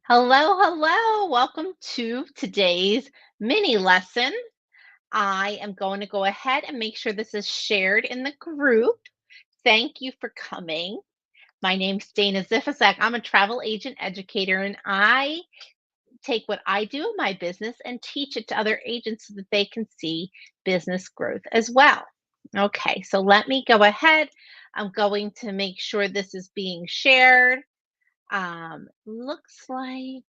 Hello, hello. Welcome to today's mini lesson. I am going to go ahead and make sure this is shared in the group. Thank you for coming. My name's Dana Zifacek. I'm a travel agent educator, and I take what I do in my business and teach it to other agents so that they can see business growth as well. Okay, so let me go ahead. I'm going to make sure this is being shared. Looks like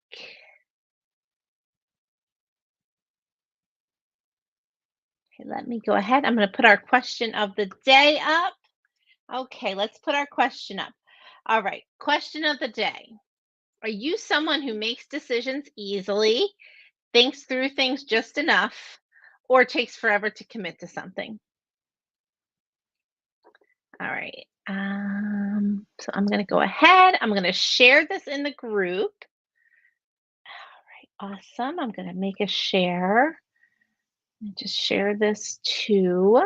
Okay, let me go ahead. I'm going to put our question of the day up. Okay, let's put our question up. All right, question of the day. Are you someone who makes decisions easily, thinks through things just enough, or takes forever to commit to something? All right. So I'm going to go ahead. I'm going to share this in the group. All right, awesome. I'm going to make a share and just share this to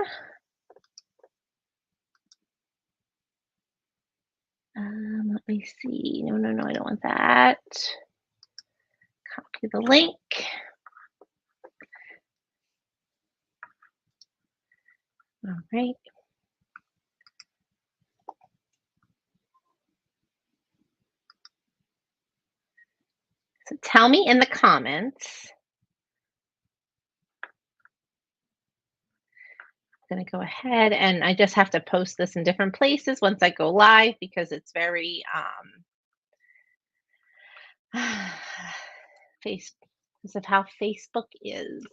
let me see. No, no, no, I don't want that. Copy the link. All right. So tell me in the comments. I'm going to go ahead and I just have to post this in different places once I go live because it's very face because of how Facebook is.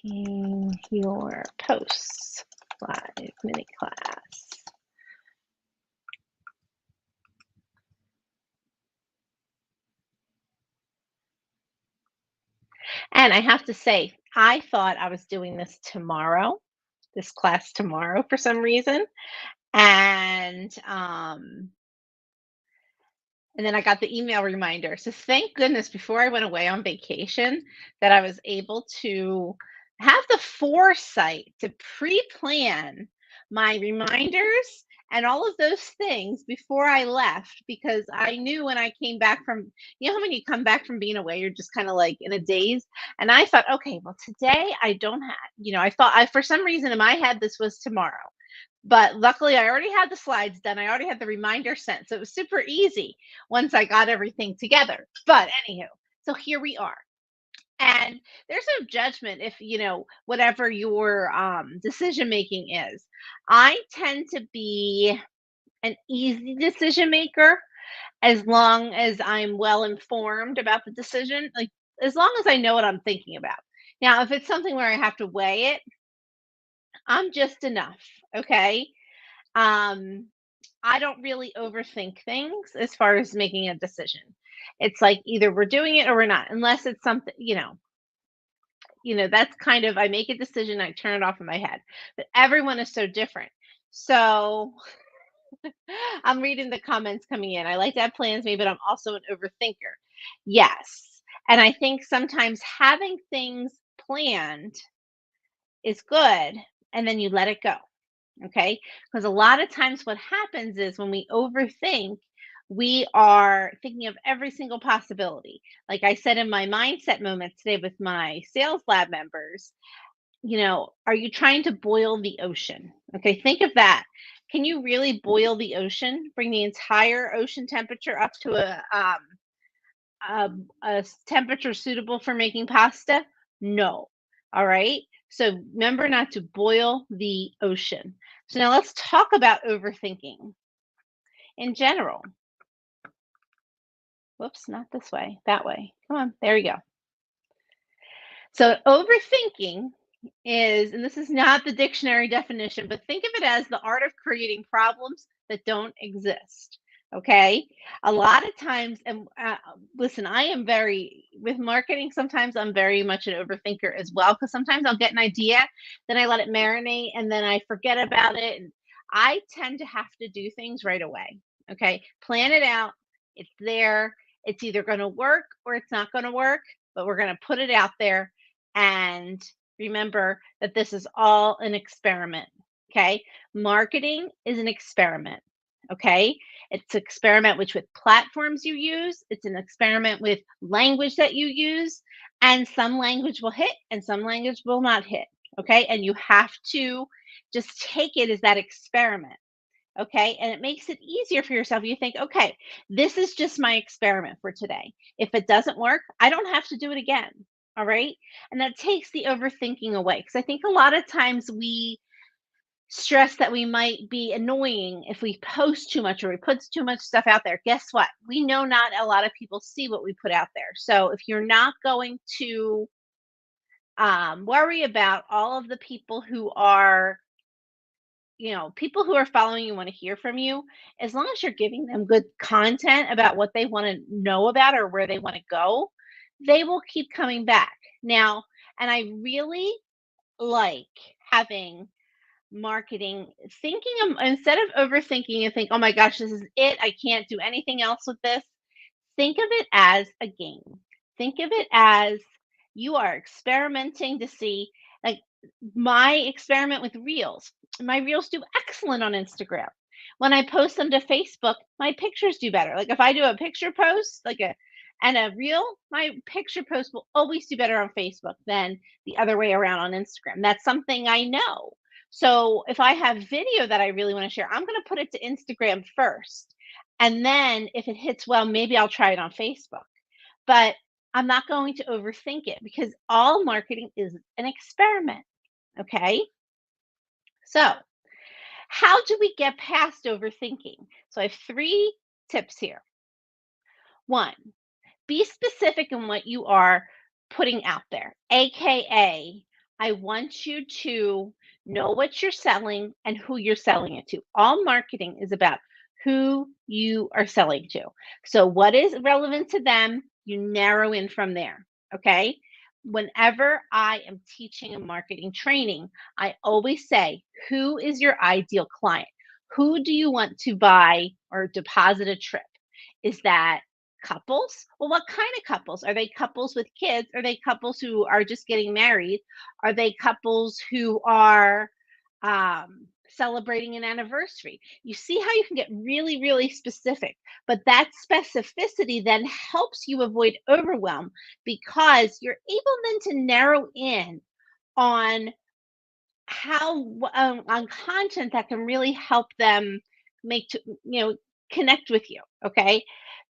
Making your posts live mini class. And I have to say, I thought I was doing this class tomorrow for some reason. And then I got the email reminder. So thank goodness before I went away on vacation that I was able to have the foresight to pre-plan my reminders and all of those things before I left because I knew when I came back from, how when you come back from being away, you're just kind of like in a daze. And I thought, okay, well, today I don't have, I thought for some reason in my head this was tomorrow. But luckily, I already had the slides done. I already had the reminder sent. So it was super easy once I got everything together. But anywho, so here we are. And there's no judgment if, whatever your decision making is. I tend to be an easy decision maker as long as I'm well informed about the decision, like as long as I know what I'm thinking about. Now, if it's something where I have to weigh it, I'm just enough. Okay. Um, I don't really overthink things as far as making a decision. It's like either we're doing it or we're not, unless it's something, that's kind of I make a decision, I turn it off in my head. But everyone is so different. So I'm reading the comments coming in. I like to have plans, maybe, but I'm also an overthinker. Yes. And I think sometimes having things planned is good, and then you let it go. Okay. Because a lot of times what happens is when we overthink, we are thinking of every single possibility. Like I said in my mindset moment today with my sales lab members, are you trying to boil the ocean? Okay. Think of that. Can you really boil the ocean? Bring the entire ocean temperature up to a temperature suitable for making pasta? No. All right. So remember not to boil the ocean. So now let's talk about overthinking in general. Whoops, not this way, that way. Come on, there you go. So overthinking is, and this is not the dictionary definition, but think of it as the art of creating problems that don't exist. Okay. A lot of times, and listen, I am with marketing, sometimes I'm very much an overthinker as well, because sometimes I'll get an idea, then I let it marinate, and then I forget about it. And I tend to have to do things right away. Okay. Plan it out. It's there. It's either going to work or it's not going to work, but we're going to put it out there and remember that this is all an experiment. Okay. Marketing is an experiment. Okay. It's experiment with platforms you use. It's an experiment with language that you use. And some language will hit and some language will not hit. Okay. And you have to just take it as that experiment. Okay. And it makes it easier for yourself. You think, okay, this is just my experiment for today. If it doesn't work, I don't have to do it again. All right. And that takes the overthinking away. Because I think a lot of times we stress that we might be annoying if we post too much or we put too much stuff out there. Guess what? We know not a lot of people see what we put out there. So if you're not going to worry about all of the people who are, people who are following you want to hear from you, as long as you're giving them good content about what they want to know about or where they want to go, they will keep coming back. Now, and I really like having marketing thinking instead of overthinking and think, oh my gosh, this is it, I can't do anything else with this. Think of it as a game. Think of it as you are experimenting to see, like my experiment with reels. My reels do excellent on Instagram. When I post them to Facebook, my pictures do better. Like if I do a picture post, and a reel, my picture post will always do better on Facebook than the other way around on Instagram. That's something I know. So if I have video that I really want to share, I'm going to put it to Instagram first. And then if it hits well, maybe I'll try it on Facebook. But I'm not going to overthink it because all marketing is an experiment. Okay. So, how do we get past overthinking? So, I have three tips here. One, be specific in what you are putting out there, AKA, I want you to know what you're selling and who you're selling it to. All marketing is about who you are selling to. So, what is relevant to them, you narrow in from there. Okay. Whenever I am teaching a marketing training, I always say, who is your ideal client? Who do you want to buy or deposit a trip? Is that couples? Well, what kind of couples? Are they couples with kids? Are they couples who are just getting married? Are they couples who are celebrating an anniversary? You see how you can get really, really specific, but that specificity then helps you avoid overwhelm because you're able then to narrow in on on content that can really help them make to connect with you. Okay,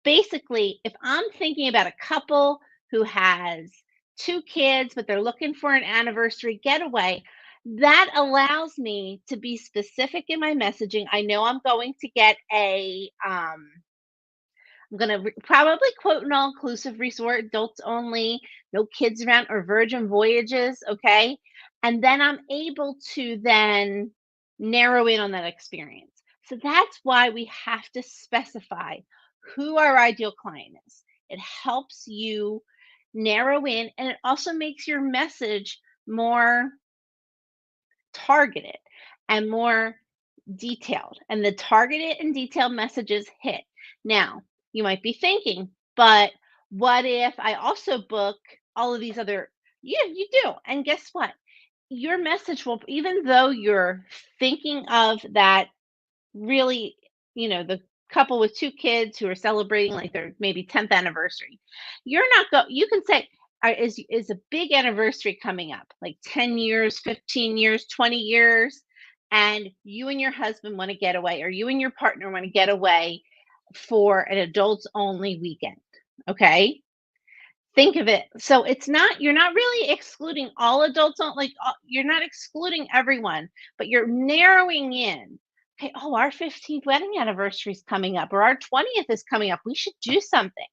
basically if I'm thinking about a couple who has two kids but they're looking for an anniversary getaway, that allows me to be specific in my messaging. I know I'm going to get I'm going to probably quote an all-inclusive resort, adults only, no kids around, or Virgin Voyages. Okay, and then I'm able to then narrow in on that experience. So that's why we have to specify who our ideal client is. It helps you narrow in, and it also makes your message more targeted and more detailed, and the targeted and detailed messages hit. Now, you might be thinking, but what if I also book all of these other? Yeah, you do. And guess what? Your message will, even though you're thinking of that really, the couple with two kids who are celebrating like their maybe 10th anniversary. You're not go you can say, is a big anniversary coming up, like 10 years, 15 years, 20 years, and you and your husband want to get away or you and your partner want to get away for an adults only weekend. Okay? Think of it. So it's not you're not really excluding all adults on you're not excluding everyone, but you're narrowing in. Okay, oh, our 15th wedding anniversary is coming up or our 20th is coming up. We should do something.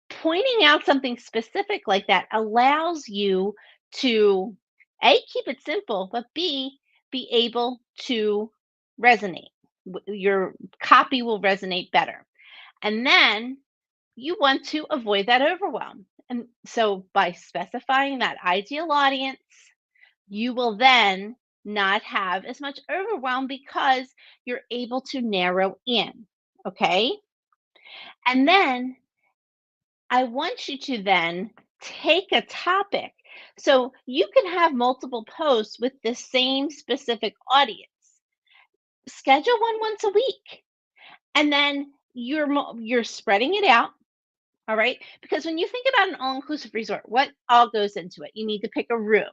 Pointing out something specific like that allows you to A, keep it simple, but B, be able to resonate. Your copy will resonate better. And then you want to avoid that overwhelm. And so by specifying that ideal audience, you will then not have as much overwhelm because you're able to narrow in. Okay. And then I want you to then take a topic. So you can have multiple posts with the same specific audience. Schedule one once a week And then you're spreading it out. All right. Because when you think about an all inclusive resort, what all goes into it? You need to pick a room.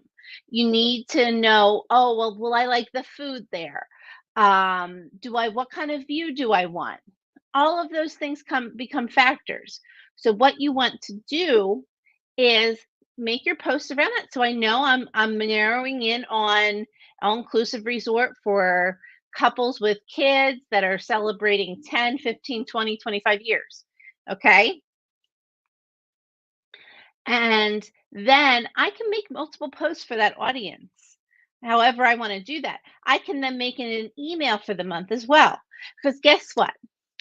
You need to know, oh, well, will I like the food there? What kind of view do I want? All of those things become factors. So what you want to do is make your posts around that. So I know I'm narrowing in on all inclusive resort for couples with kids that are celebrating 10, 15, 20, 25 years. Okay. And then I can make multiple posts for that audience. However, I want to do that. I can then make it an email for the month as well. Because guess what?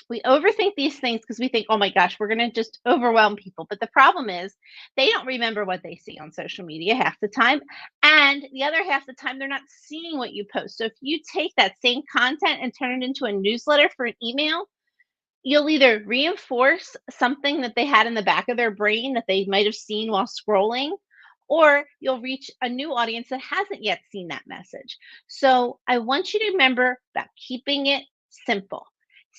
We overthink these things because we think, oh my gosh, we're going to just overwhelm people. But the problem is they don't remember what they see on social media half the time. And the other half the time, they're not seeing what you post. So if you take that same content and turn it into a newsletter for an email, you'll either reinforce something that they had in the back of their brain that they might have seen while scrolling, or you'll reach a new audience that hasn't yet seen that message. So I want you to remember that keeping it simple.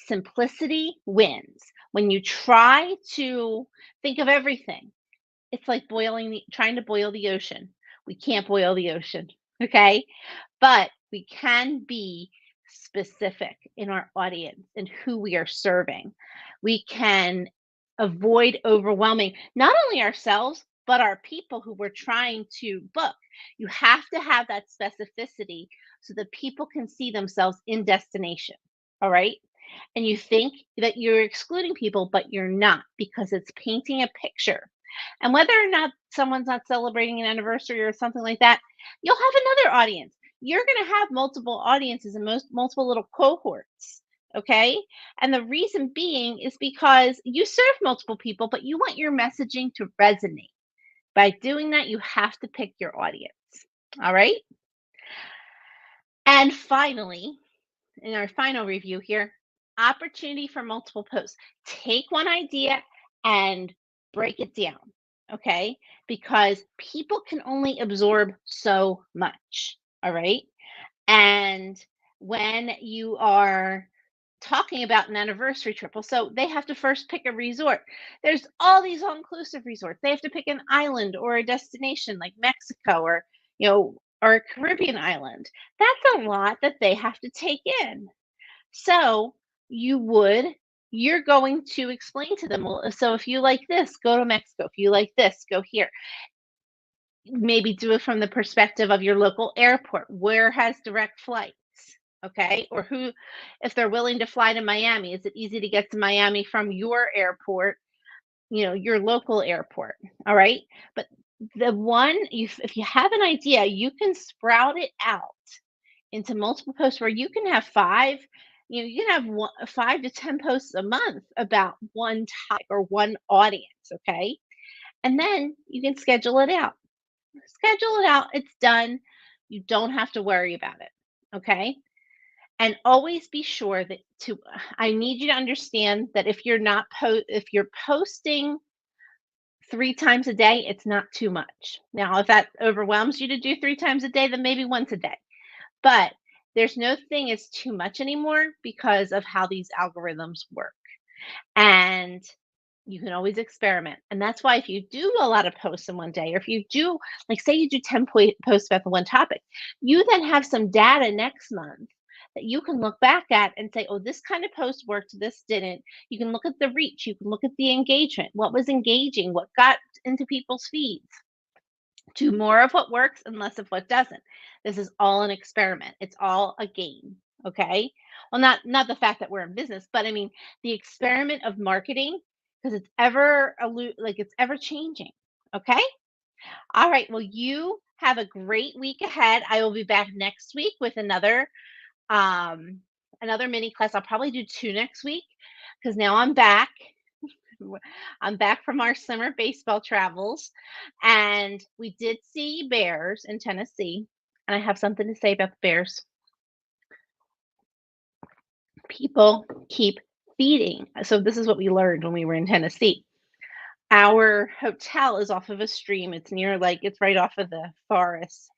Simplicity wins. When you try to think of everything, it's like trying to boil the ocean. We can't boil the ocean, okay? But we can be specific in our audience and who we are serving. We can avoid overwhelming not only ourselves, but our people who we're trying to book. You have to have that specificity so that people can see themselves in destination. All right. And you think that you're excluding people, but you're not because it's painting a picture. And whether or not someone's not celebrating an anniversary or something like that, you'll have another audience. You're going to have multiple audiences and multiple little cohorts. Okay. And the reason being is because you serve multiple people, but you want your messaging to resonate. By doing that, you have to pick your audience. All right. And finally, in our final review here, opportunity for multiple posts. Take one idea and break it down, okay? Because people can only absorb so much, all right? And when you are talking about an anniversary trip, well, so they have to first pick a resort. There's all these all inclusive resorts. They have to pick an island or a destination like Mexico or a Caribbean island. That's a lot that they have to take in. So you would you're going to explain to them, well, so if you like this, go to Mexico. If you like this, go here. Maybe do it from the perspective of your local airport. Where has direct flights? Okay. Or if they're willing to fly to Miami, is it easy to get to Miami from your airport, your local airport? All right. But if you have an idea, you can sprout it out into multiple posts where you can have you can have 5 to 10 posts a month about one topic or one audience, okay? And then you can schedule it out. Schedule it out, it's done. You don't have to worry about it, okay? And always be sure that to I need you to understand that if you're posting 3 times a day, it's not too much. Now, if that overwhelms you to do 3 times a day, then maybe once a day. But there's no thing is too much anymore because of how these algorithms work. And you can always experiment. And that's why if you do a lot of posts in one day, or if you do, like say you do 10 posts about the one topic, you then have some data next month that you can look back at and say, oh, this kind of post worked, this didn't. You can look at the reach, you can look at the engagement, what was engaging, what got into people's feeds. Do more of what works and less of what doesn't. This is all an experiment. It's all a game. Okay. Well, not the fact that we're in business, but I mean the experiment of marketing because it's ever changing. Okay. All right. Well, you have a great week ahead. I will be back next week with another mini class. I'll probably do two next week because now I'm back. I'm back from our summer baseball travels, and we did see bears in Tennessee. And I have something to say about the bears. People keep feeding. So, this is what we learned when we were in Tennessee. Our hotel is off of a stream. It's right off of the forest.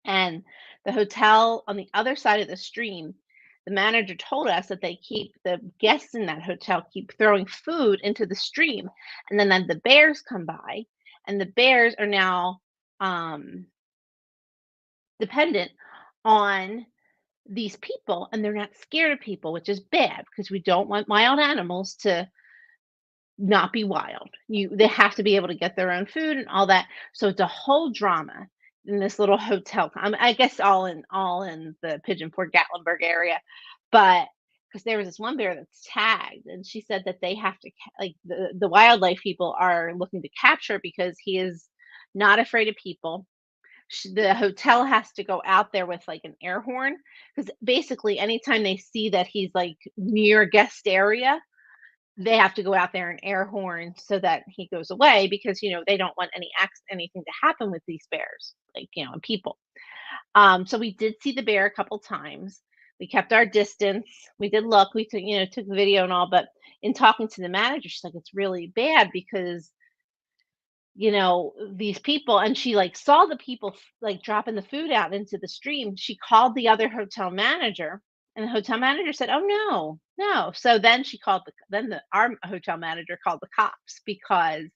And the hotel on the other side of the stream, the manager told us that the guests in that hotel keep throwing food into the stream, and then the bears come by, and the bears are now um, dependent on these people, and they're not scared of people, which is bad because we don't want wild animals to not be wild. They have to be able to get their own food and all that. So it's a whole drama in this little hotel. I guess all in the Pigeon Forge Gatlinburg area, but because there was this one bear that's tagged, and she said that they have to like the wildlife people are looking to capture because he is not afraid of people. The hotel has to go out there with like an air horn because basically anytime they see that he's like near a guest area, they have to go out there and air horn so that he goes away because they don't want anything to happen with these bears, like and people. So we did see the bear a couple times. We kept our distance. We did look. We took the video and all, but in talking to the manager, she's like, it's really bad because these people, and she like saw the people like dropping the food out into the stream. She called the other hotel manager, and the hotel manager said, "Oh no, no." So then she called our hotel manager called the cops because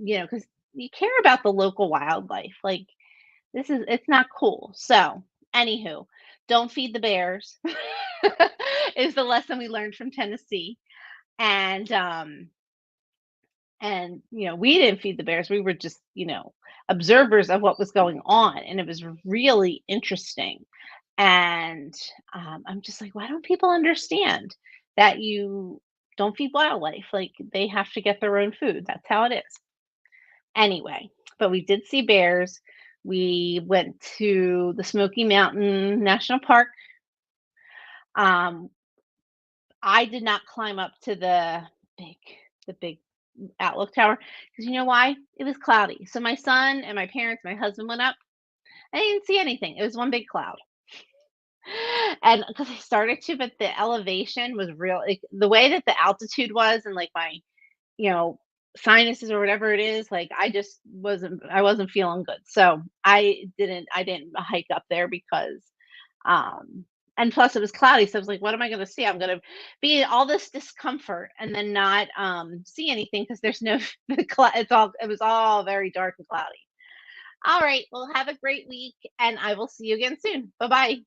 because you care about the local wildlife. Like it's not cool. So anywho, don't feed the bears is the lesson we learned from Tennessee. And we didn't feed the bears. We were just, observers of what was going on. And it was really interesting. And I'm just like, why don't people understand that you don't feed wildlife? Like they have to get their own food. That's how it is. Anyway, but we did see bears. We went to the Smoky Mountain National Park. Um, I did not climb up to big, the big outlook tower because you know why? It was cloudy. So my son and my parents, my husband went up. I didn't see anything. It was one big cloud. And because I started to, but the elevation was real. Like, the way that the altitude was, and like my, you know, sinuses or whatever it is, like I wasn't feeling good. So I didn't hike up there because um, and plus it was cloudy, so I was like, "What am I gonna see? I'm gonna be in all this discomfort and then not, see anything because there's no it was all very dark and cloudy." All right, well, have a great week, and I will see you again soon. Bye-bye.